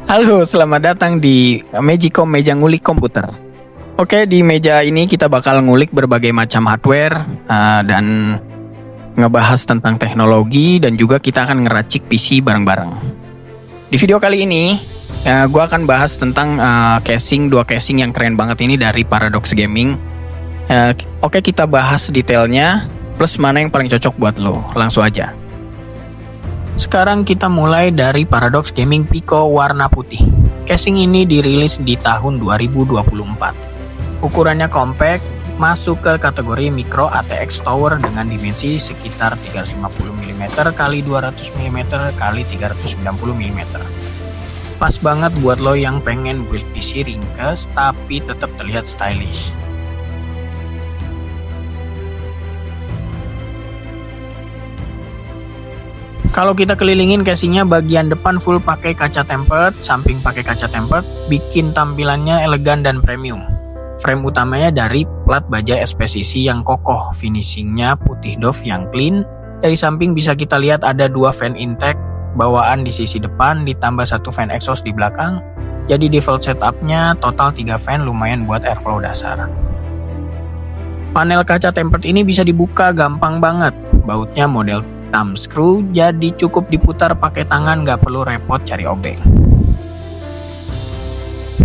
Halo, selamat datang di Magicom Meja Ngulik Komputer. Oke, di meja ini kita bakal ngulik berbagai macam hardware dan ngebahas tentang teknologi, dan juga kita akan ngeracik PC bareng-bareng. Di video kali ini, gue akan bahas tentang dua casing yang keren banget ini dari Paradox Gaming. Oke, kita bahas detailnya, plus mana yang paling cocok buat lo. Langsung aja. Sekarang kita mulai dari Paradox Gaming Pico warna putih. Casing ini dirilis di tahun 2024. Ukurannya compact, masuk ke kategori Micro ATX Tower dengan dimensi sekitar 350 mm x 200 mm x 390 mm. Pas banget buat lo yang pengen build PC ringkas tapi tetap terlihat stylish. Kalau kita kelilingin casingnya, bagian depan full pakai kaca tempered, samping pakai kaca tempered, bikin tampilannya elegan dan premium. Frame utamanya dari plat baja SPCC yang kokoh, finishingnya putih doff yang clean. Dari samping bisa kita lihat ada dua fan intake bawaan di sisi depan, ditambah satu fan exhaust di belakang. Jadi default setupnya total 3 fan, lumayan buat airflow dasar. Panel kaca tempered ini bisa dibuka gampang banget, bautnya model thumb screw, jadi cukup diputar pakai tangan, gak perlu repot cari obeng.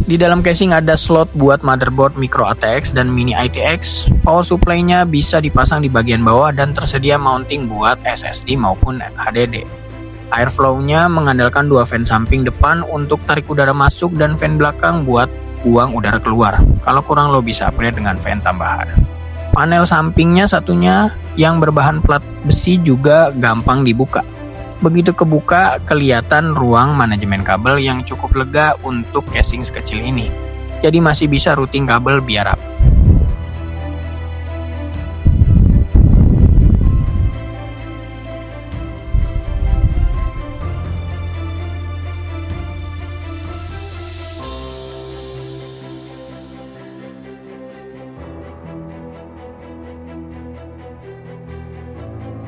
Di dalam casing ada slot buat motherboard micro ATX dan mini ITX. Power supply-nya bisa dipasang di bagian bawah dan tersedia mounting buat SSD maupun HDD. Airflow-nya mengandalkan dua fan samping depan untuk tarik udara masuk dan fan belakang buat buang udara keluar. Kalau kurang lo bisa upgrade dengan fan tambahan. Panel sampingnya satunya yang berbahan plat besi juga gampang dibuka. Begitu kebuka, kelihatan ruang manajemen kabel yang cukup lega untuk casing sekecil ini. Jadi masih bisa routing kabel biar rapi.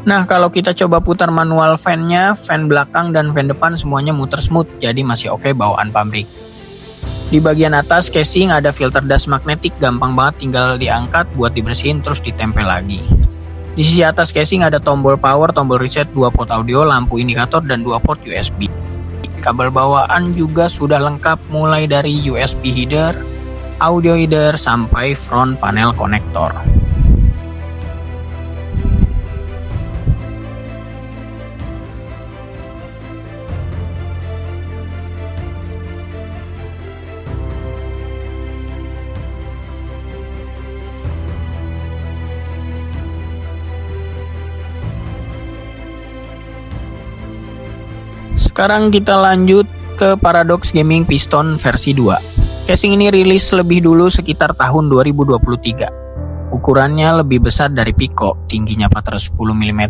Nah, kalau kita coba putar manual fan-nya, fan belakang dan fan depan semuanya muter smooth, jadi masih oke bawaan pabrik. Di bagian atas casing ada filter dust magnetik, gampang banget tinggal diangkat buat dibersihin terus ditempel lagi. Di sisi atas casing ada tombol power, tombol reset, 2 port audio, lampu indikator, dan 2 port USB. Kabel bawaan juga sudah lengkap, mulai dari USB header, audio header, sampai front panel konektor. Sekarang kita lanjut ke Paradox Gaming Piston versi 2. Casing ini rilis lebih dulu sekitar tahun 2023. Ukurannya lebih besar dari Pico, tingginya 410 mm,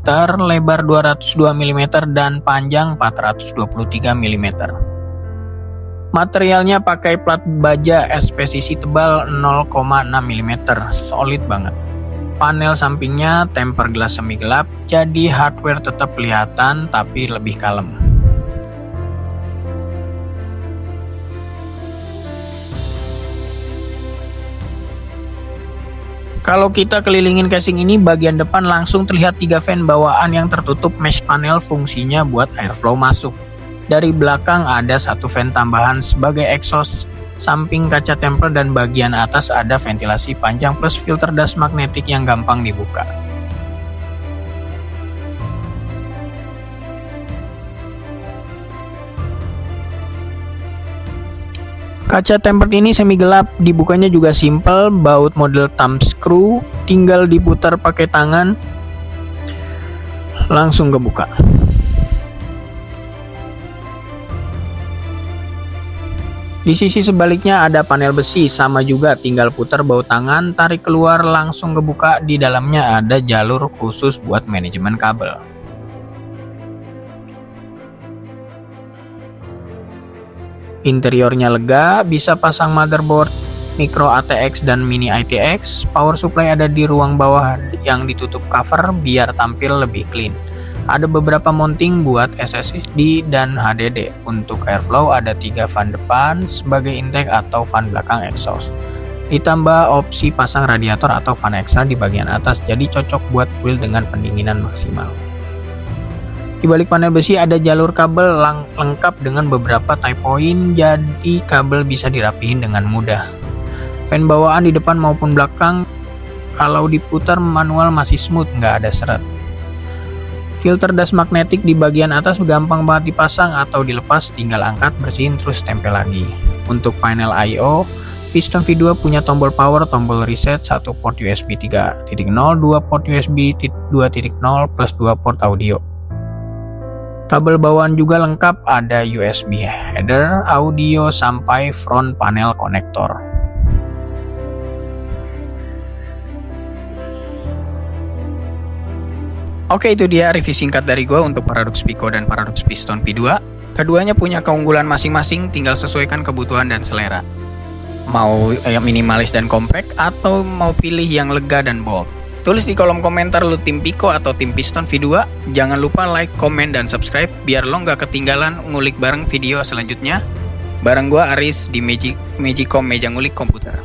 lebar 202 mm, dan panjang 423 mm. Materialnya pakai plat baja SPCC tebal 0,6 mm, solid banget. Panel sampingnya tempered glass semi gelap, jadi hardware tetap kelihatan tapi lebih kalem. Kalau kita kelilingin casing ini, bagian depan langsung terlihat 3 fan bawaan yang tertutup mesh panel, fungsinya buat airflow masuk. Dari belakang ada 1 fan tambahan sebagai exhaust, samping kaca temper, dan bagian atas ada ventilasi panjang plus filter dust magnetik yang gampang dibuka. Kaca tempered ini semi gelap, dibukanya juga simple, baut model thumb screw, tinggal diputar pakai tangan, langsung kebuka. Di sisi sebaliknya ada panel besi, sama juga tinggal putar baut tangan, tarik keluar, langsung kebuka. Di dalamnya ada jalur khusus buat manajemen kabel. Interiornya lega, bisa pasang motherboard, micro ATX dan mini ITX. Power supply ada di ruang bawah yang ditutup cover biar tampil lebih clean. Ada beberapa mounting buat SSD dan HDD. Untuk airflow ada 3 fan depan sebagai intake atau fan belakang exhaust. Ditambah opsi pasang radiator atau fan ekstra di bagian atas, jadi cocok buat build dengan pendinginan maksimal. Di balik panel besi ada jalur kabel lengkap dengan beberapa tie point, jadi kabel bisa dirapihin dengan mudah. Fan bawaan di depan maupun belakang, kalau diputar manual masih smooth, nggak ada seret. Filter das magnetik di bagian atas gampang banget dipasang atau dilepas, tinggal angkat, bersihin, terus tempel lagi. Untuk panel I/O, Piston V2 punya tombol power, tombol reset, 1 port USB 3.0, 2 port USB 2.0 plus 2 port audio. Kabel bawaan juga lengkap, ada USB header, audio, sampai front panel konektor. Oke, itu dia review singkat dari gue untuk Paradox Pico dan Paradox Piston V2. Keduanya punya keunggulan masing-masing, tinggal sesuaikan kebutuhan dan selera. Mau yang minimalis dan compact, atau mau pilih yang lega dan bold. Tulis di kolom komentar lu tim Pico atau tim Piston V2. Jangan lupa like, komen, dan subscribe biar lo nggak ketinggalan ngulik bareng video selanjutnya. Bareng gue Aris di Magicom Meja Ngulik Komputer.